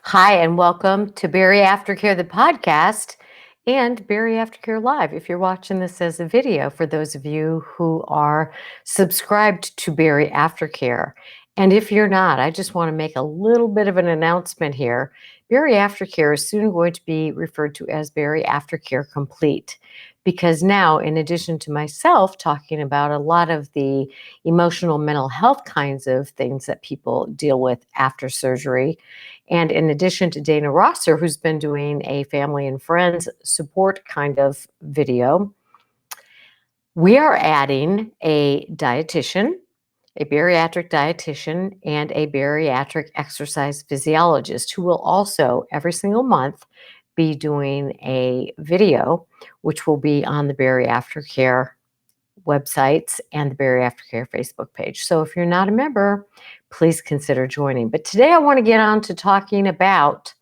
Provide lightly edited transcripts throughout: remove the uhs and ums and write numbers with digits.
Hi, and welcome to Berry Aftercare, the podcast, and Berry Aftercare Live. If you're watching this as a video, for those of you who are subscribed to Berry Aftercare. And if you're not, I just want to make a little bit of an announcement here. Berry Aftercare is soon going to be referred to as Berry Aftercare Complete. Because now, in addition to myself talking about a lot of the emotional mental health kinds of things that people deal with after surgery, and in addition to Dana Rosser, who's been doing a family and friends support kind of video, we are adding a dietitian, a bariatric dietitian, and a bariatric exercise physiologist who will also every single month be doing a video, which will be on the Berry Aftercare websites and the Berry Aftercare Facebook page. So if you're not a member, please consider joining. But today I want to get on to talking about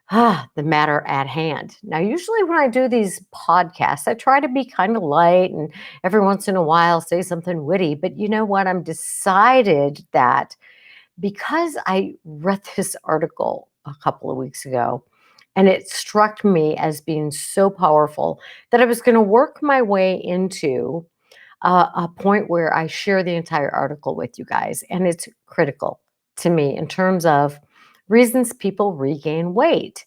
the matter at hand. Now, usually when I do these podcasts, I try to be kind of light and every once in a while say something witty. But you know what? I'm decided that because I read this article a couple of weeks ago and it struck me as being so powerful that I was going to work my way into a point where I share the entire article with you guys. And it's critical to me in terms of reasons people regain weight.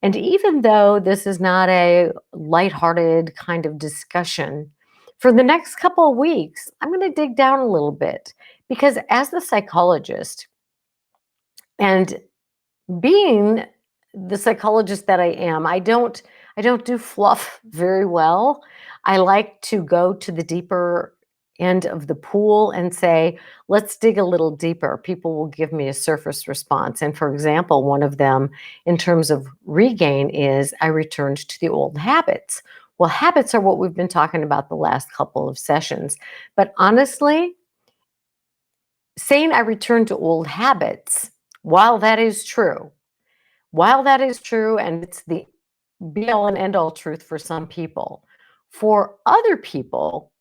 And even though this is not a lighthearted kind of discussion, for the next couple of weeks, I'm going to dig down a little bit because as the psychologist and being the psychologist that I am, I don't do fluff very well. I like to go to the deeper end of the pool and say, let's dig a little deeper. People will give me a surface response. And for example, one of them in terms of regain is I returned to the old habits. Well, habits are what we've been talking about the last couple of sessions. But honestly, saying I returned to old habits, while that is true, and it's the be all and end all truth for some people, for other people,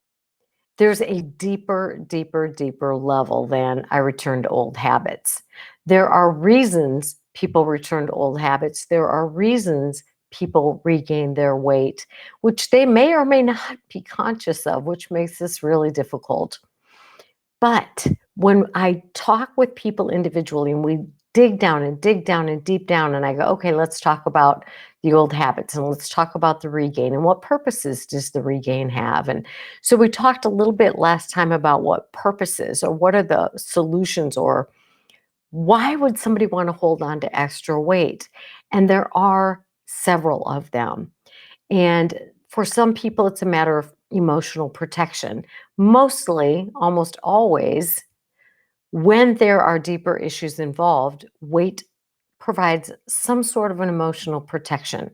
there's a deeper, deeper, deeper level than I return to old habits. There are reasons people return to old habits. There are reasons people regain their weight, which they may or may not be conscious of, which makes this really difficult. But when I talk with people individually and we dig down and dig down and deep down, and I go, okay, let's talk about the old habits and let's talk about the regain and what purposes does the regain have. And so we talked a little bit last time about what purposes or what are the solutions or why would somebody want to hold on to extra weight? And there are several of them. And for some people, it's a matter of emotional protection. Mostly, almost always, when there are deeper issues involved, weight provides some sort of an emotional protection.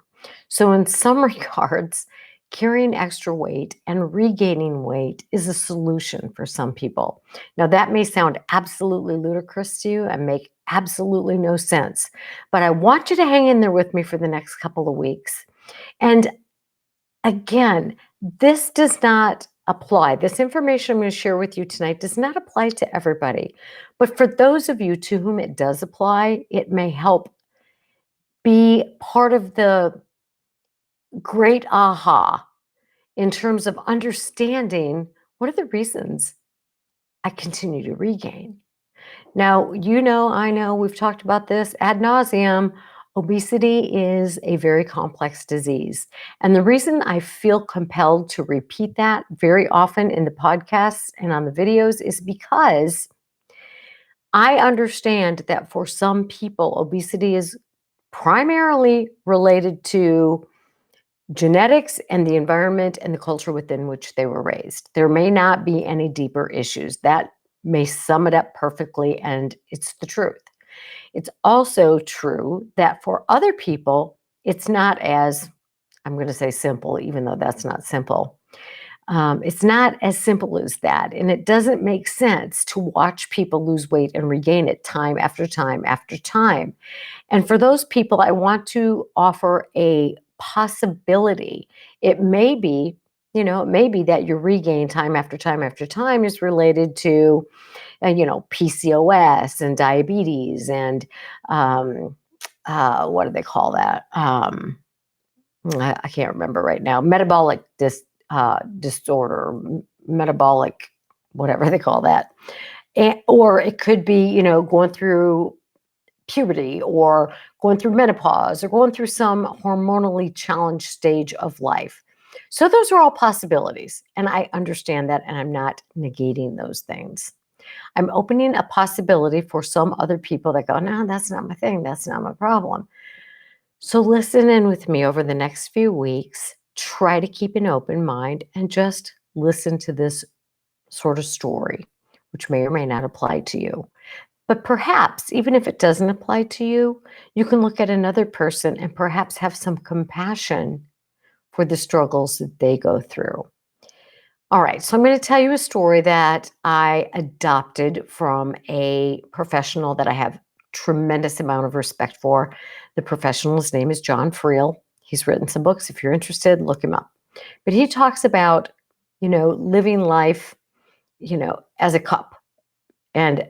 So, in some regards, carrying extra weight and regaining weight is a solution for some people. Now, that may sound absolutely ludicrous to you and make absolutely no sense, but I want you to hang in there with me for the next couple of weeks. And again, this does not apply. This information I'm going to share with you tonight does not apply to everybody. But for those of you to whom it does apply, it may help be part of the great aha in terms of understanding what are the reasons I continue to regain. Now, I know, we've talked about this ad nauseum. Obesity is a very complex disease. And the reason I feel compelled to repeat that very often in the podcasts and on the videos is because I understand that for some people, obesity is primarily related to genetics and the environment and the culture within which they were raised. There may not be any deeper issues. That may sum it up perfectly, and it's the truth. It's also true that for other people, it's not as, I'm going to say simple, even though that's not simple. It's not as simple as that. And it doesn't make sense to watch people lose weight and regain it time after time after time. And for those people, I want to offer a possibility. It may be, it may be that your regain time after time after time is related to PCOS and diabetes and what do they call that? I can't remember right now. Metabolic disorder, metabolic, whatever they call that. Or it could be, going through puberty or going through menopause or going through some hormonally challenged stage of life. So those are all possibilities. And I understand that. And I'm not negating those things. I'm opening a possibility for some other people that go, no, that's not my thing. That's not my problem. So listen in with me over the next few weeks. Try to keep an open mind and just listen to this sort of story, which may or may not apply to you. But perhaps, even if it doesn't apply to you, you can look at another person and perhaps have some compassion for the struggles that they go through. All right, so I'm going to tell you a story that I adopted from a professional that I have tremendous amount of respect for. The professional's name is John Friel. He's written some books. If you're interested, look him up. But he talks about, living life, as a cup. And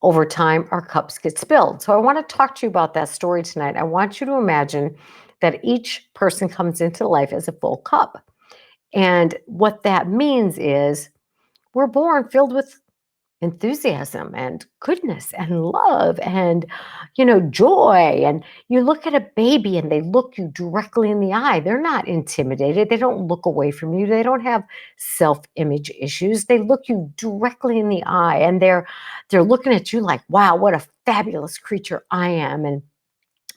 over time, our cups get spilled. So I want to talk to you about that story tonight. I want you to imagine that each person comes into life as a full cup. And what that means is we're born filled with enthusiasm and goodness and love and joy. And you look at a baby and they look you directly in the eye. They're not intimidated. They don't look away from you. They don't have self-image issues. They look you directly in the eye and they're looking at you like, wow, what a fabulous creature I am. And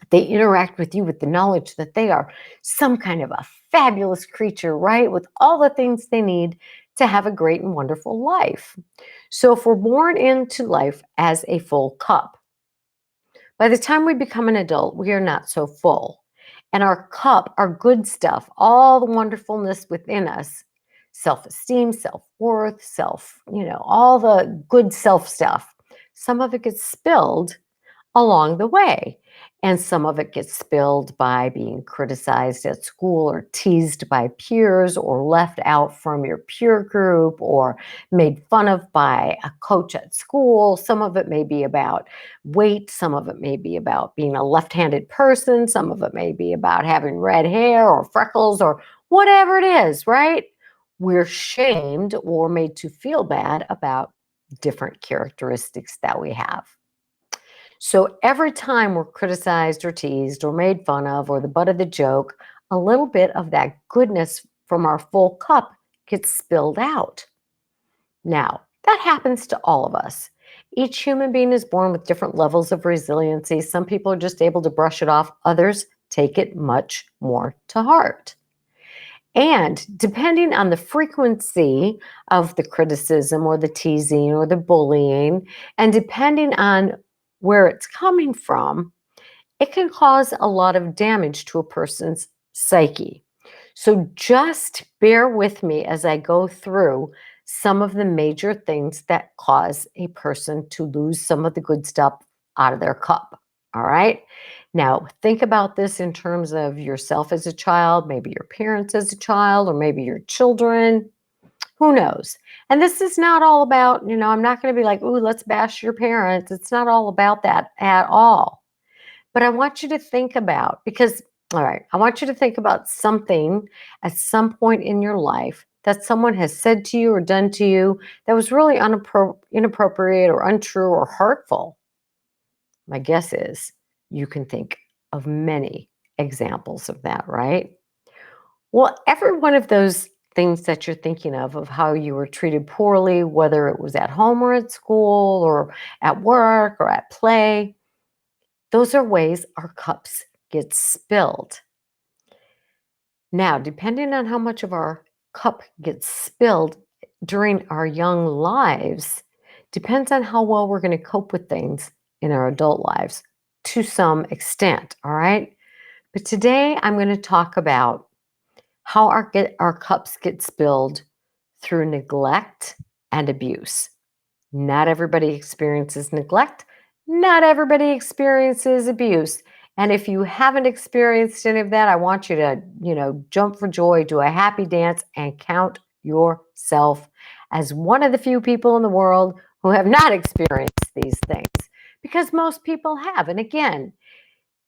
they interact with you with the knowledge that they are some kind of a fabulous creature, right? With all the things they need to have a great and wonderful life. So if we're born into life as a full cup, by the time we become an adult, we are not so full. And our cup, our good stuff, all the wonderfulness within us, self-esteem, self-worth, all the good self stuff, some of it gets spilled along the way. And some of it gets spilled by being criticized at school or teased by peers or left out from your peer group or made fun of by a coach at school. Some of it may be about weight. Some of it may be about being a left-handed person. Some of it may be about having red hair or freckles or whatever it is, right? We're shamed or made to feel bad about different characteristics that we have. So every time we're criticized or teased or made fun of or the butt of the joke, a little bit of that goodness from our full cup gets spilled out. Now, that happens to all of us. Each human being is born with different levels of resiliency. Some people are just able to brush it off. Others take it much more to heart. And depending on the frequency of the criticism or the teasing or the bullying, and depending on where it's coming from, it can cause a lot of damage to a person's psyche. So just bear with me as I go through some of the major things that cause a person to lose some of the good stuff out of their cup. All right. Now, think about this in terms of yourself as a child, maybe your parents as a child, or maybe your children. Who knows? And this is not all about, I'm not going to be like, ooh, let's bash your parents. It's not all about that at all. But I want you to think about, I want you to think about something at some point in your life that someone has said to you or done to you that was really inappropriate or untrue or hurtful. My guess is you can think of many examples of that, right? Well, every one of those things that you're thinking of how you were treated poorly, whether it was at home or at school or at work or at play, those are ways our cups get spilled. Now, depending on how much of our cup gets spilled during our young lives, depends on how well we're going to cope with things in our adult lives to some extent, all right? But today I'm going to talk about how our cups get spilled through neglect and abuse. Not everybody experiences neglect. Not everybody experiences abuse. And if you haven't experienced any of that, I want you to, jump for joy, do a happy dance, and count yourself as one of the few people in the world who have not experienced these things. Because most people have. And again,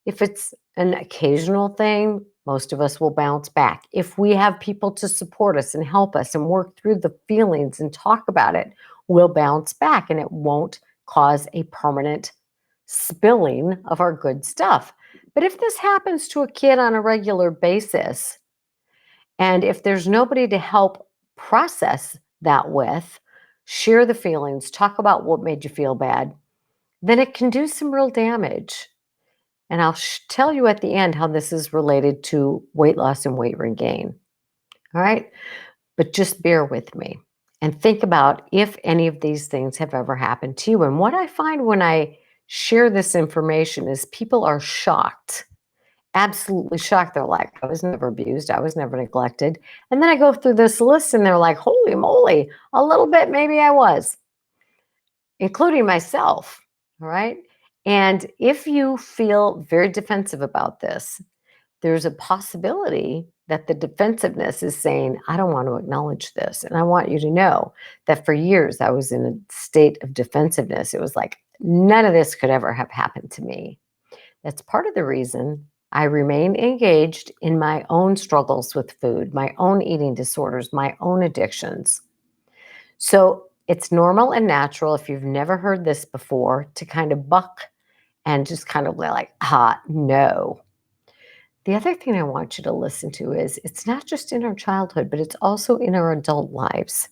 If it's an occasional thing, most of us will bounce back. If we have people to support us and help us and work through the feelings and talk about it, we'll bounce back and it won't cause a permanent spilling of our good stuff. But if this happens to a kid on a regular basis, and if there's nobody to help process that with, share the feelings, talk about what made you feel bad, then it can do some real damage. And I'll tell you at the end how this is related to weight loss and weight regain. All right. But just bear with me and think about if any of these things have ever happened to you. And what I find when I share this information is people are shocked, absolutely shocked. They're like, I was never abused, I was never neglected. And then I go through this list and they're like, holy moly, a little bit, maybe I was, including myself. All right. And if you feel very defensive about this, there's a possibility that the defensiveness is saying, I don't want to acknowledge this. And I want you to know that for years I was in a state of defensiveness. It was like, none of this could ever have happened to me. That's part of the reason I remain engaged in my own struggles with food, my own eating disorders, my own addictions. So it's normal and natural if you've never heard this before to kind of buck and just kind of like, no. The other thing I want you to listen to is it's not just in our childhood, but it's also in our adult lives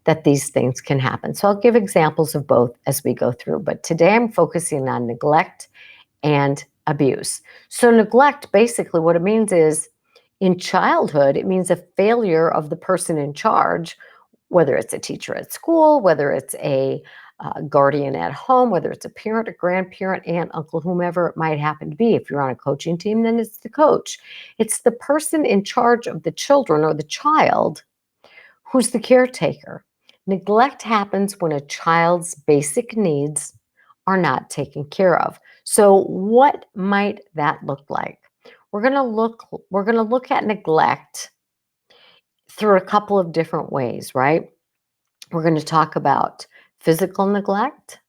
that these things can happen. So I'll give examples of both as we go through, but today I'm focusing on neglect and abuse. So neglect, basically what it means is in childhood, it means a failure of the person in charge, whether it's a teacher at school, whether it's a guardian at home, whether it's a parent, a grandparent, aunt, uncle, whomever it might happen to be. If you're on a coaching team, then it's the coach. It's the person in charge of the children or the child who's the caretaker. Neglect happens when a child's basic needs are not taken care of. So what might that look like? We're going to look at neglect through a couple of different ways, right? We're going to talk about physical neglect.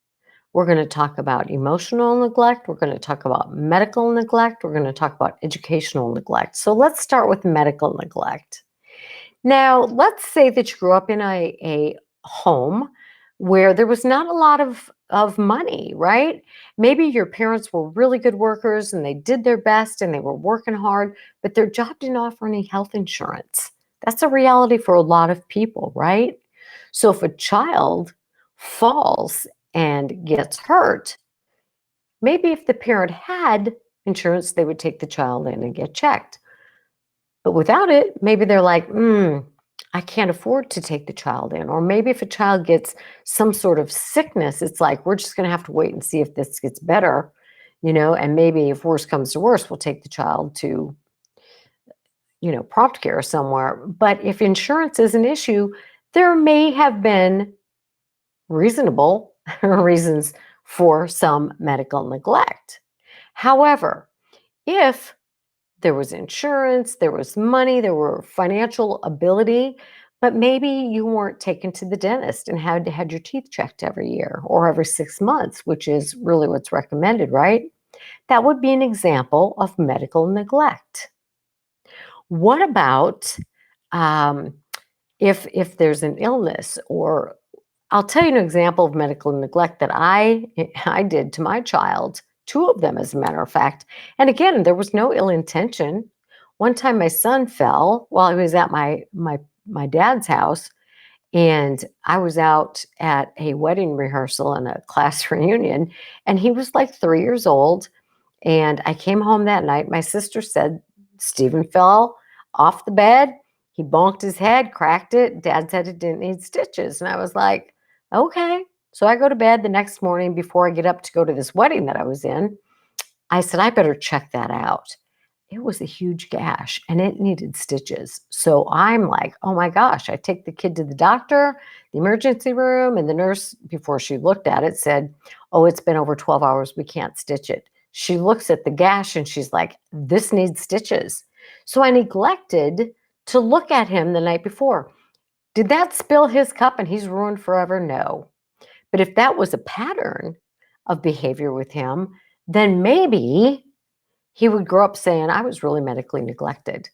We're going to talk about emotional neglect. We're going to talk about medical neglect. We're going to talk about educational neglect. So let's start with medical neglect. Now, let's say that you grew up in a home where there was not a lot of money, right? Maybe your parents were really good workers and they did their best and they were working hard, but their job didn't offer any health insurance. That's a reality for a lot of people, right? So if a child falls and gets hurt, maybe if the parent had insurance, they would take the child in and get checked. But without it, maybe they're like, I can't afford to take the child in. Or maybe if a child gets some sort of sickness, it's like, we're just going to have to wait and see if this gets better, and maybe if worse comes to worse, we'll take the child to, prompt care somewhere. But if insurance is an issue, there may have been reasonable reasons for some medical neglect. However, if there was insurance, there was money, there were financial ability, but maybe you weren't taken to the dentist and had your teeth checked every year or every 6 months, which is really what's recommended, right? That would be an example of medical neglect. What about if there's an illness, or I'll tell you an example of medical neglect that I did to my child, two of them, as a matter of fact. And again, there was no ill intention. One time my son fell while he was at my dad's house, and I was out at a wedding rehearsal and a class reunion, and he was like 3 years old. And I came home that night. My sister said, Stephen fell off the bed. He bonked his head, cracked it. Dad said it didn't need stitches. And I was like, okay. So I go to bed the next morning before I get up to go to this wedding that I was in. I said, I better check that out. It was a huge gash and it needed stitches. So I'm like, oh my gosh. I take the kid to the doctor, the emergency room, and the nurse, before she looked at it, said, oh, it's been over 12 hours. We can't stitch it. She looks at the gash and she's like, this needs stitches. So I neglected to look at him the night before. Did that spill his cup and he's ruined forever? No. But if that was a pattern of behavior with him, then maybe He would grow up saying, I was really medically neglected.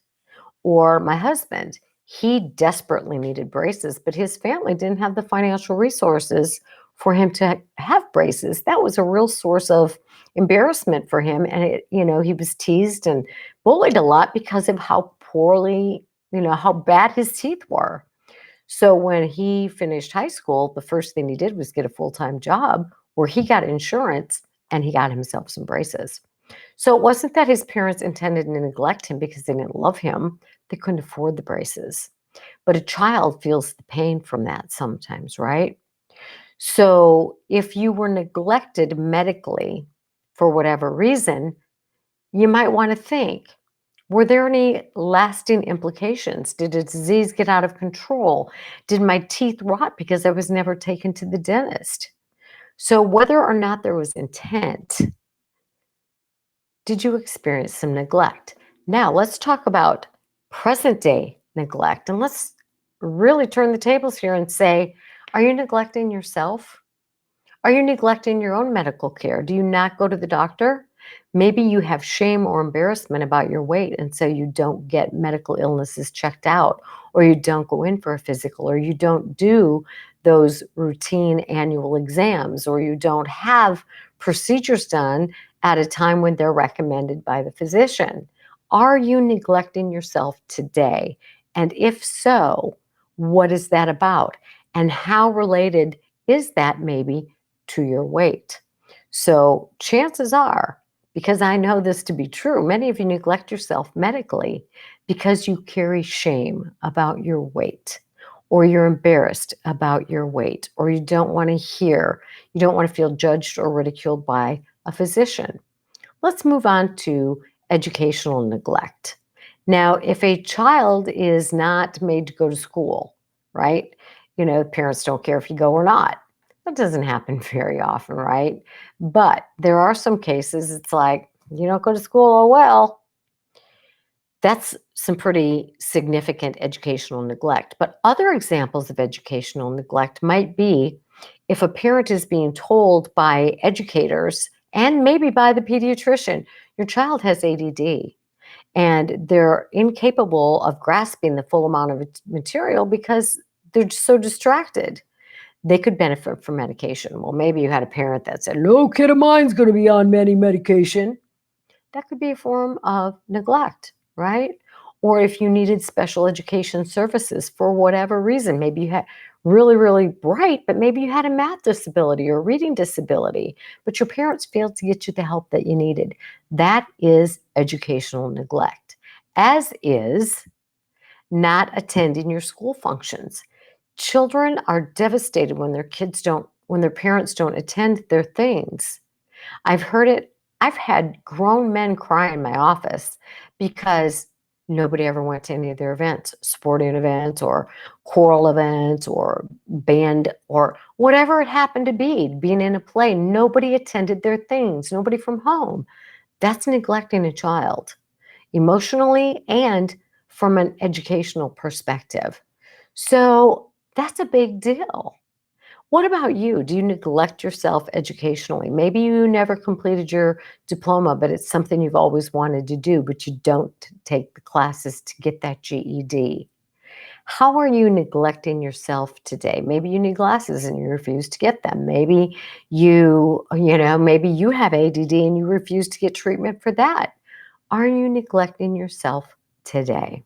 Or my husband, he desperately needed braces, but his family didn't have the financial resources for him to have braces. That was a real source of embarrassment for him. And he was teased and bullied a lot because of how poorly, how bad his teeth were. So when he finished high school, the first thing he did was get a full-time job where he got insurance and he got himself some braces. So it wasn't that his parents intended to neglect him because they didn't love him. They couldn't afford the braces. But a child feels the pain from that sometimes, right? So if you were neglected medically for whatever reason, you might want to think, were there any lasting implications? Did a disease get out of control? Did my teeth rot because I was never taken to the dentist? So whether or not there was intent, did you experience some neglect? Now, let's talk about present day neglect. And let's really turn the tables here and say, are you neglecting yourself? Are you neglecting your own medical care? Do you not go to the doctor? Maybe you have shame or embarrassment about your weight, and so you don't get medical illnesses checked out, or you don't go in for a physical, or you don't do those routine annual exams, or you don't have procedures done at a time when they're recommended by the physician. Are you neglecting yourself today? And if so, what is that about? And how related is that maybe to your weight? So chances are, because I know this to be true, many of you neglect yourself medically because you carry shame about your weight, or you're embarrassed about your weight, or you don't want to you don't want to feel judged or ridiculed by a physician. Let's move on to educational neglect. Now, if a child is not made to go to school, right? Parents don't care if you go or not. That doesn't happen very often, right? But there are some cases it's like, you don't go to school, oh well. That's some pretty significant educational neglect. But other examples of educational neglect might be if a parent is being told by educators and maybe by the pediatrician, your child has ADD, and they're incapable of grasping the full amount of material because they're so distracted. They could benefit from medication. Well, maybe you had a parent that said, no kid of mine's going to be on any medication. That could be a form of neglect, right? Or if you needed special education services for whatever reason, maybe you had really, really bright, but maybe you had a math disability or reading disability, but your parents failed to get you the help that you needed. That is educational neglect, as is not attending your school functions. Children are devastated when their parents don't attend their things. I've heard it. I've had grown men cry in my office because nobody ever went to any of their events, sporting events or choral events or band or whatever it happened to be, being in a play. Nobody attended their things, nobody from home. That's neglecting a child emotionally and from an educational perspective. So that's a big deal. What about you? Do you neglect yourself educationally? Maybe you never completed your diploma, but it's something you've always wanted to do, but you don't take the classes to get that GED. How are you neglecting yourself today? Maybe you need glasses and you refuse to get them. Maybe maybe you have ADD and you refuse to get treatment for that. Are you neglecting yourself today?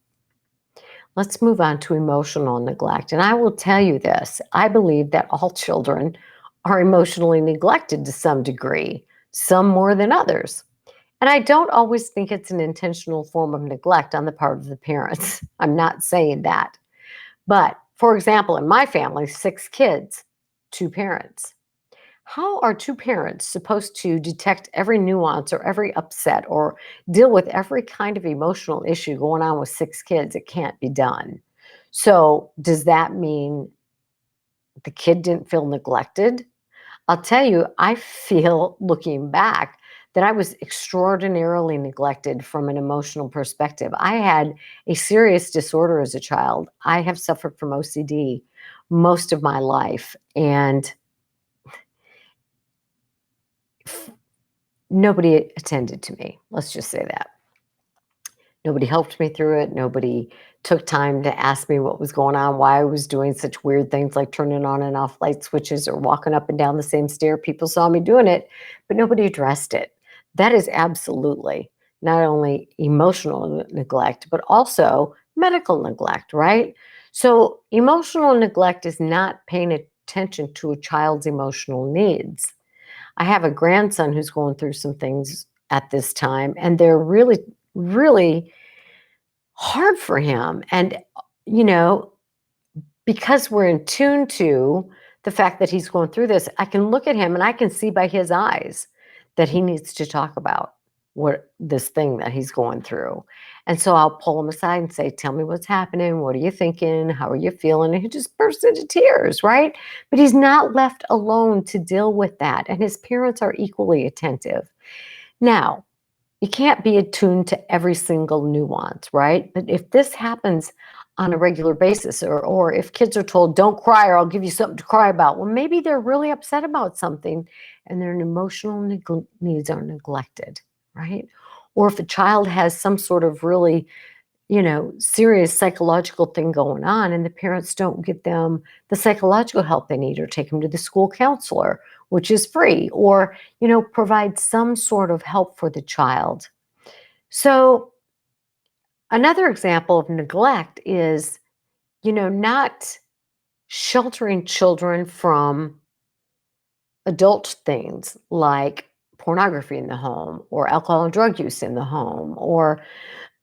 Let's move on to emotional neglect. And I will tell you this, I believe that all children are emotionally neglected to some degree, some more than others. And I don't always think it's an intentional form of neglect on the part of the parents. I'm not saying that. But for example, in my family, 6 kids, 2 parents. How are 2 parents supposed to detect every nuance or every upset or deal with every kind of emotional issue going on with 6 kids? It can't be done. So, does that mean the kid didn't feel neglected? I'll tell you, I feel looking back that I was extraordinarily neglected from an emotional perspective. I had a serious disorder as a child. I have suffered from OCD most of my life. And nobody attended to me. Let's just say that. Nobody helped me through it. Nobody took time to ask me what was going on, why I was doing such weird things like turning on and off light switches or walking up and down the same stair. People saw me doing it, but nobody addressed it. That is absolutely not only emotional neglect, but also medical neglect, right? So, emotional neglect is not paying attention to a child's emotional needs. I have a grandson who's going through some things at this time, and they're really, really hard for him. And, you know, because we're in tune to the fact that he's going through this, I can look at him and I can see by his eyes that he needs to talk about what this thing that he's going through. And so I'll pull him aside and say, "Tell me what's happening. What are you thinking? How are you feeling?" And he just bursts into tears, right? But he's not left alone to deal with that. And his parents are equally attentive. Now, you can't be attuned to every single nuance, right? But if this happens on a regular basis, or if kids are told, "Don't cry or I'll give you something to cry about," well, maybe they're really upset about something and their emotional needs are neglected, right? Or if a child has some sort of really, serious psychological thing going on and the parents don't get them the psychological help they need or take them to the school counselor, which is free, or, provide some sort of help for the child. So, another example of neglect is, not sheltering children from adult things like pornography in the home or alcohol and drug use in the home or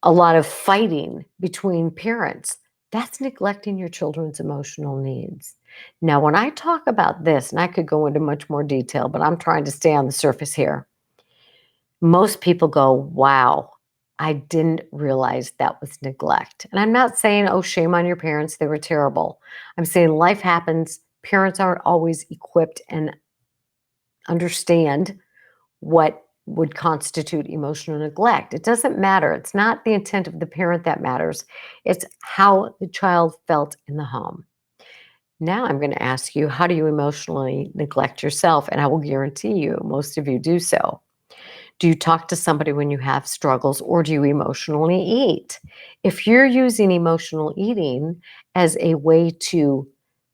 a lot of fighting between parents. That's neglecting your children's emotional needs. Now, when I talk about this, and I could go into much more detail, but I'm trying to stay on the surface here. Most people go, "Wow, I didn't realize that was neglect." And I'm not saying, "Oh, shame on your parents, they were terrible." I'm saying life happens. Parents aren't always equipped and understand what would constitute emotional neglect. It doesn't matter. It's not the intent of the parent that matters. It's how the child felt in the home. Now I'm going to ask you, how do you emotionally neglect yourself? And I will guarantee you, most of you do so. Do you talk to somebody when you have struggles, or do you emotionally eat? If you're using emotional eating as a way to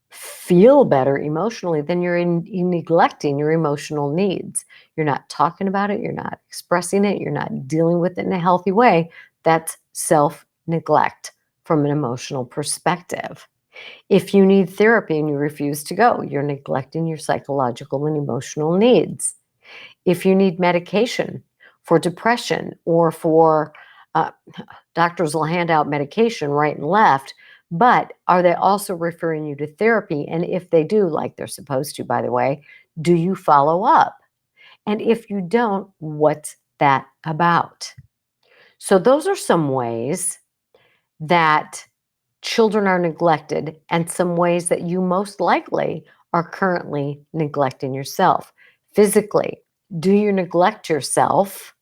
feel better emotionally, then you're neglecting your emotional needs. You're not talking about it, you're not expressing it, you're not dealing with it in a healthy way. That's self neglect from an emotional perspective. If you need therapy and you refuse to go, you're neglecting your psychological and emotional needs. If you need medication for depression or for uh, doctors will hand out medication right and left, but are they also referring you to therapy? And if they do, like they're supposed to, by the way, do you follow up? And if you don't, what's that about? So, those are some ways that children are neglected, and some ways that you most likely are currently neglecting yourself. Physically, do you neglect yourself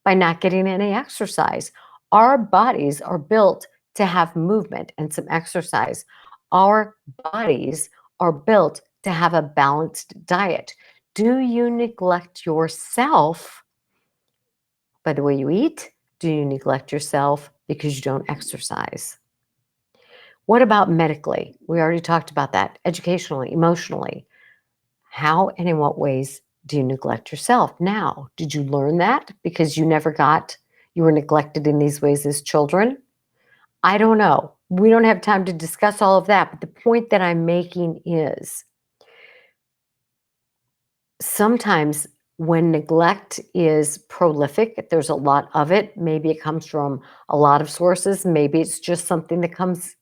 by not getting any exercise? Our bodies are built to have movement and some exercise. Our bodies are built to have a balanced diet. Do you neglect yourself by the way you eat? Do you neglect yourself because you don't exercise? What about medically? We already talked about that. Educationally, emotionally. How and in what ways do you neglect yourself? Now, did you learn that because you were neglected in these ways as children? I don't know. We don't have time to discuss all of that. But the point that I'm making is sometimes when neglect is prolific, there's a lot of it. Maybe it comes from a lot of sources. Maybe it's just something that comes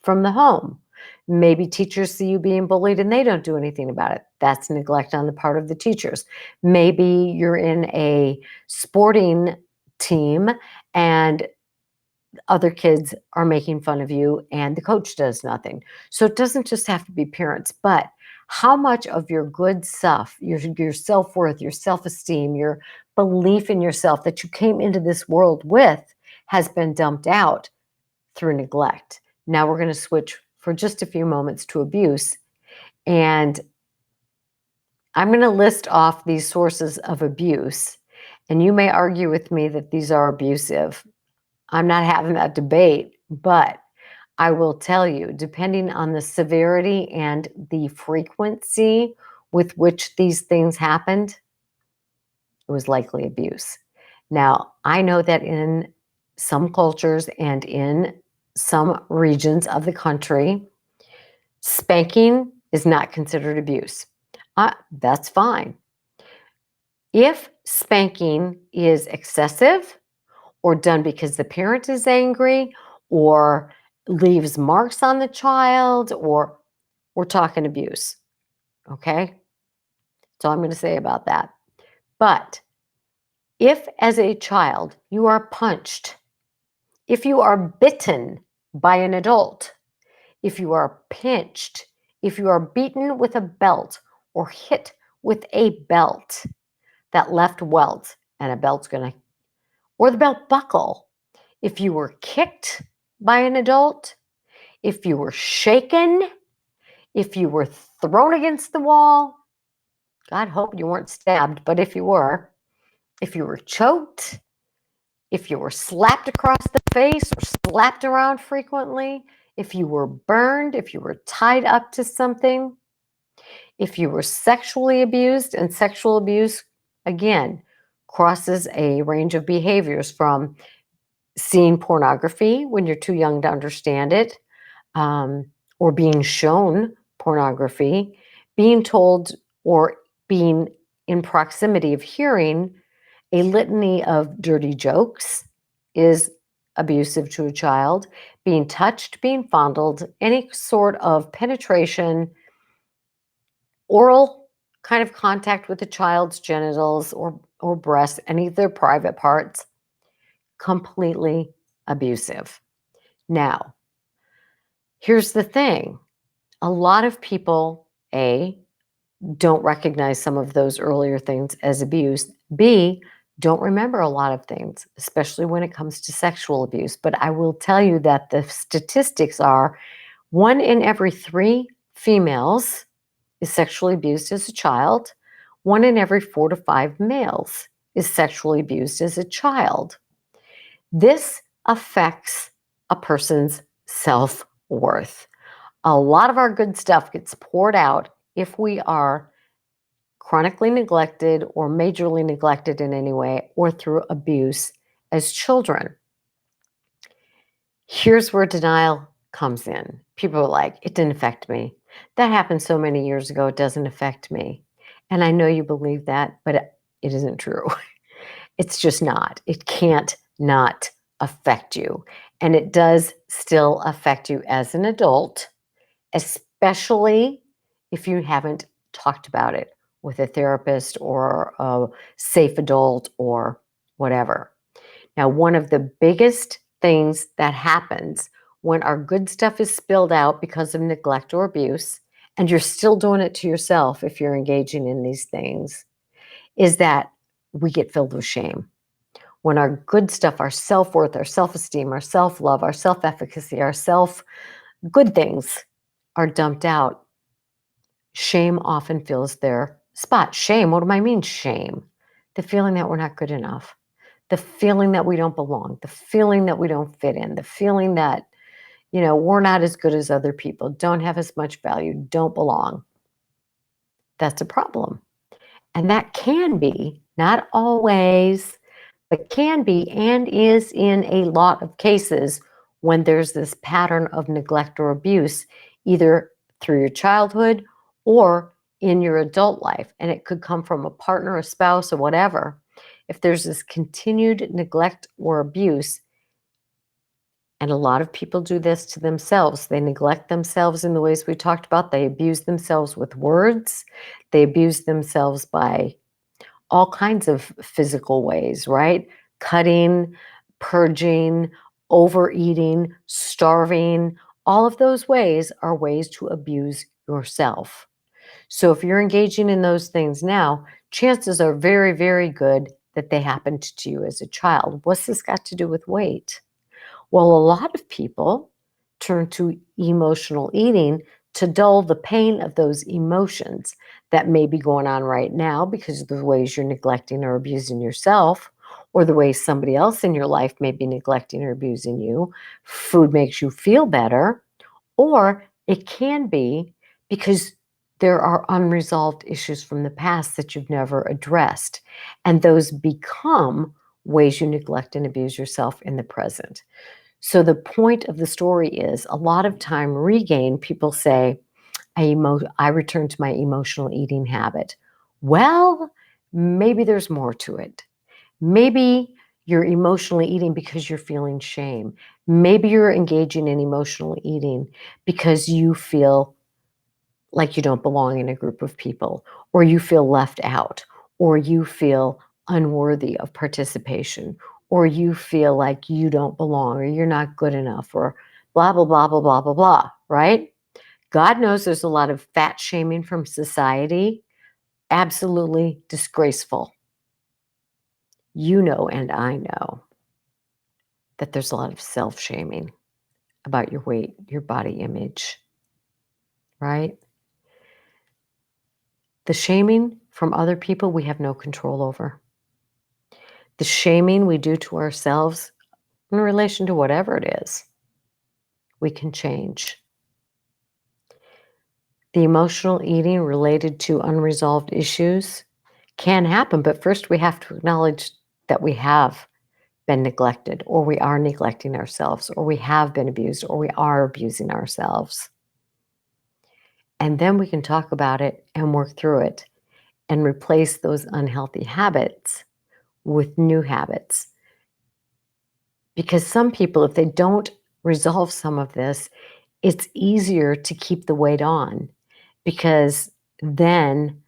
from the home. Maybe teachers see you being bullied and they don't do anything about it. That's neglect on the part of the teachers. Maybe you're in a sporting team and other kids are making fun of you and the coach does nothing. So it doesn't just have to be parents, but how much of your good stuff, your self-worth, your self-esteem, your belief in yourself that you came into this world with has been dumped out through neglect. Now we're going to switch for just a few moments to abuse. And I'm going to list off these sources of abuse. And you may argue with me that these are abusive. I'm not having that debate, but I will tell you, depending on the severity and the frequency with which these things happened, it was likely abuse. Now, I know that in some cultures and in some regions of the country, spanking is not considered abuse. That's fine. If spanking is excessive or done because the parent is angry or leaves marks on the child, or we're talking abuse. Okay? That's all I'm going to say about that. But if, as a child, you are punched, if you are bitten by an adult, if you are pinched, if you are beaten with a belt or hit with a belt that left welts, and a belt's going to, or the belt buckle, if you were kicked by an adult, if you were shaken, if you were thrown against the wall, God hope you weren't stabbed, but if you were, if you were choked, if you were slapped across the face or slapped around frequently, if you were burned, if you were tied up to something, if you were sexually abused, and sexual abuse, again, crosses a range of behaviors from seeing pornography when you're too young to understand it, or being shown pornography, being told or being in proximity of hearing a litany of dirty jokes is abusive to a child. Being touched, being fondled, any sort of penetration, oral kind of contact with the child's genitals or breasts, any of their private parts, completely abusive. Now, here's the thing. A lot of people, A, don't recognize some of those earlier things as abuse. B, don't remember a lot of things, especially when it comes to sexual abuse. But I will tell you that the statistics are 1 in every 3 females is sexually abused as a child. 1 in every 4 to 5 males is sexually abused as a child. This affects a person's self-worth. A lot of our good stuff gets poured out if we are chronically neglected or majorly neglected in any way or through abuse as children. Here's where denial comes in. People are like, it didn't affect me. That happened so many years ago, it doesn't affect me. And I know you believe that, but it isn't true. It's just not. It can't not affect you. And it does still affect you as an adult, especially if you haven't talked about it with a therapist or a safe adult or whatever. Now, one of the biggest things that happens when our good stuff is spilled out because of neglect or abuse, and you're still doing it to yourself if you're engaging in these things, is that we get filled with shame. When our good stuff, our self-worth, our self-esteem, our self-love, our self-efficacy, our self-good things are dumped out, shame often fills their spot. Shame, what do I mean shame? The feeling that we're not good enough, the feeling that we don't belong, the feeling that we don't fit in, the feeling that, we're not as good as other people, don't have as much value, don't belong. That's a problem. And that can be, not always, but can be and is in a lot of cases when there's this pattern of neglect or abuse, either through your childhood or in your adult life. And it could come from a partner, a spouse, or whatever. If there's this continued neglect or abuse, and a lot of people do this to themselves, they neglect themselves in the ways we talked about. They abuse themselves with words. They abuse themselves by all kinds of physical ways, right? Cutting, purging, overeating, starving. All of those ways are ways to abuse yourself. So if you're engaging in those things now, chances are very, very good that they happened to you as a child. What's this got to do with weight? Well, a lot of people turn to emotional eating to dull the pain of those emotions that may be going on right now because of the ways you're neglecting or abusing yourself, or the way somebody else in your life may be neglecting or abusing you. Food makes you feel better, or it can be because there are unresolved issues from the past that you've never addressed, and those become ways you neglect and abuse yourself in the present. So the point of the story is a lot of time regain, people say, I return to my emotional eating habit. Well, maybe there's more to it. Maybe you're emotionally eating because you're feeling shame. Maybe you're engaging in emotional eating because you feel like you don't belong in a group of people, or you feel left out, or you feel unworthy of participation, or you feel like you don't belong, or you're not good enough, or blah, blah, blah, blah, blah, blah, blah, right? God knows there's a lot of fat shaming from society. Absolutely disgraceful. You know, and I know that there's a lot of self shaming about your weight, your body image, right? The shaming from other people we have no control over. The shaming we do to ourselves in relation to whatever it is, we can change. The emotional eating related to unresolved issues can happen, but first we have to acknowledge that we have been neglected, or we are neglecting ourselves, or we have been abused, or we are abusing ourselves. And then we can talk about it and work through it and replace those unhealthy habits with new habits. Because some people, if they don't resolve some of this, it's easier to keep the weight on, because then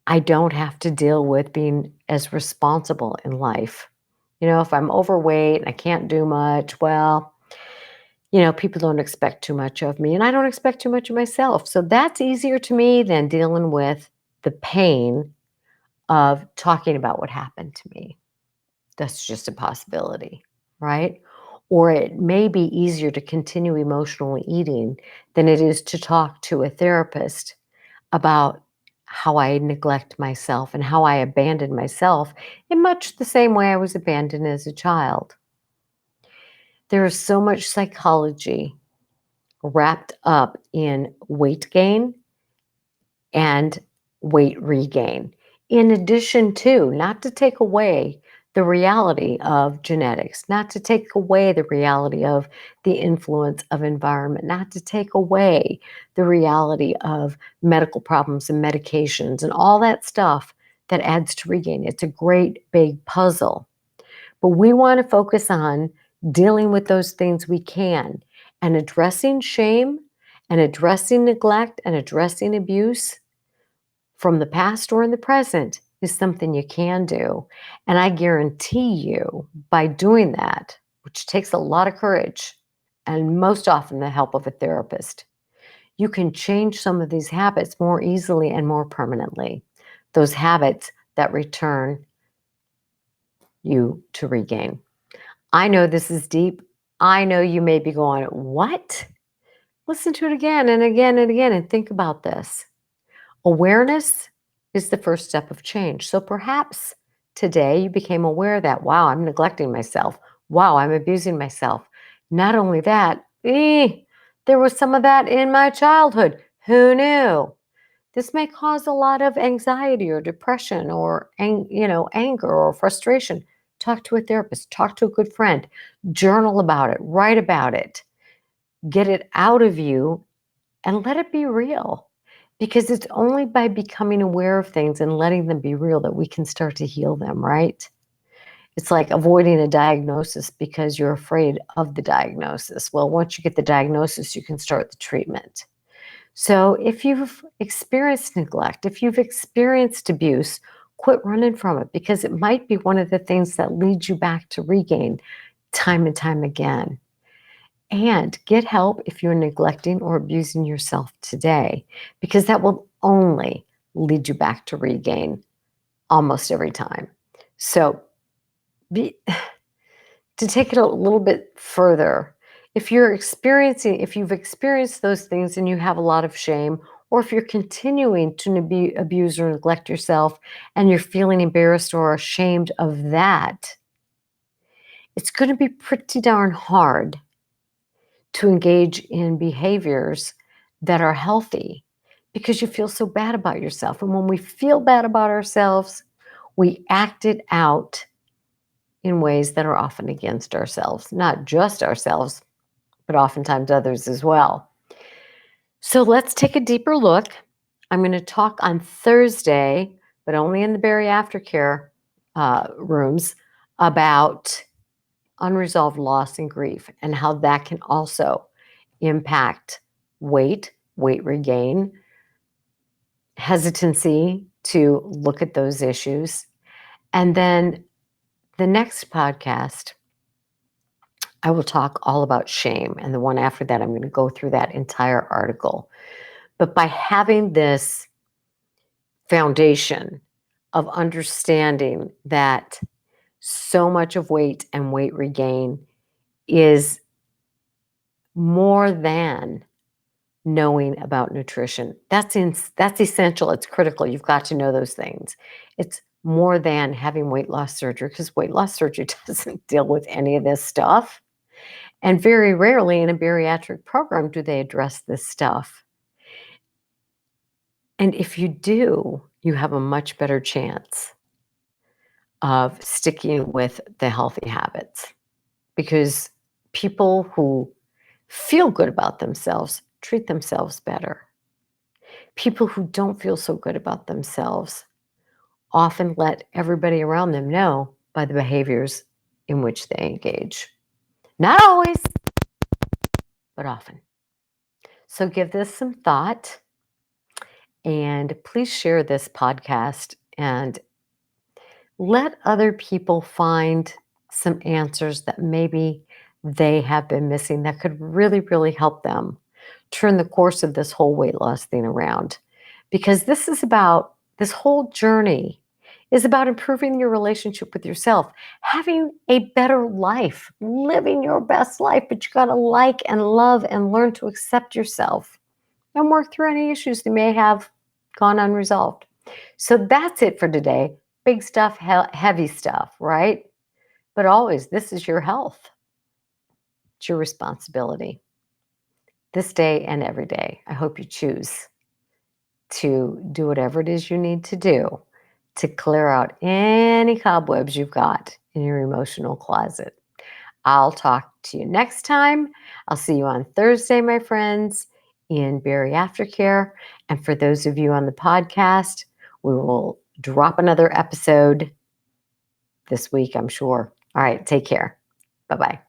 I don't have to deal with being as responsible in life. If I'm overweight and I can't do much, well, people don't expect too much of me, and I don't expect too much of myself. So that's easier to me than dealing with the pain of talking about what happened to me. That's just a possibility, right? Or it may be easier to continue emotionally eating than it is to talk to a therapist about how I neglect myself and how I abandon myself in much the same way I was abandoned as a child. There is so much psychology wrapped up in weight gain and weight regain. In addition to, not to take away the reality of genetics, not to take away the reality of the influence of environment, not to take away the reality of medical problems and medications and all that stuff that adds to regain. It's a great big puzzle. But we want to focus on dealing with those things we can, and addressing shame and addressing neglect and addressing abuse from the past or in the present is something you can do. And I guarantee you, by doing that, which takes a lot of courage and most often the help of a therapist, you can change some of these habits more easily and more permanently. Those habits that return you to regain. I know this is deep. I know you may be going, what? Listen to it again and again and again and think about this. Awareness is the first step of change. So perhaps today you became aware that, wow, I'm neglecting myself. Wow, I'm abusing myself. Not only that, there was some of that in my childhood. Who knew? This may cause a lot of anxiety or depression or anger or frustration. Talk to a therapist, talk to a good friend, journal about it, write about it, get it out of you, and let it be real. Because it's only by becoming aware of things and letting them be real that we can start to heal them, right? It's like avoiding a diagnosis because you're afraid of the diagnosis. Well, once you get the diagnosis, you can start the treatment. So if you've experienced neglect, if you've experienced abuse, quit running from it, because it might be one of the things that leads you back to regain time and time again. And get help if you're neglecting or abusing yourself today, because that will only lead you back to regain almost every time. So to take it a little bit further, If you've experienced those things and you have a lot of shame, or if you're continuing to abuse or neglect yourself and you're feeling embarrassed or ashamed of that, it's going to be pretty darn hard to engage in behaviors that are healthy because you feel so bad about yourself. And when we feel bad about ourselves, we act it out in ways that are often against ourselves, not just ourselves, but oftentimes others as well. So let's take a deeper look. I'm going to talk on Thursday, but only in the Berry Aftercare rooms, about unresolved loss and grief and how that can also impact weight regain, hesitancy to look at those issues. And then the next podcast, I will talk all about shame. And the one after that, I'm going to go through that entire article. But by having this foundation of understanding that so much of weight and weight regain is more than knowing about nutrition. That's essential. It's critical. You've got to know those things. It's more than having weight loss surgery, because weight loss surgery doesn't deal with any of this stuff. And very rarely in a bariatric program do they address this stuff. And if you do, you have a much better chance of sticking with the healthy habits, because people who feel good about themselves treat themselves better. People who don't feel so good about themselves often let everybody around them know by the behaviors in which they engage. Not always, but often. So give this some thought, and please share this podcast and let other people find some answers that maybe they have been missing that could really, really help them turn the course of this whole weight loss thing around. Because this whole journey is about improving your relationship with yourself, having a better life, living your best life, but you got to like and love and learn to accept yourself and work through any issues that may have gone unresolved. So that's it for today. Big stuff, heavy stuff, right? But always, this is your health. It's your responsibility. This day and every day, I hope you choose to do whatever it is you need to do to clear out any cobwebs you've got in your emotional closet. I'll talk to you next time. I'll see you on Thursday, my friends, in Berry Aftercare. And for those of you on the podcast, we will drop another episode this week, I'm sure. All right, take care. Bye-bye.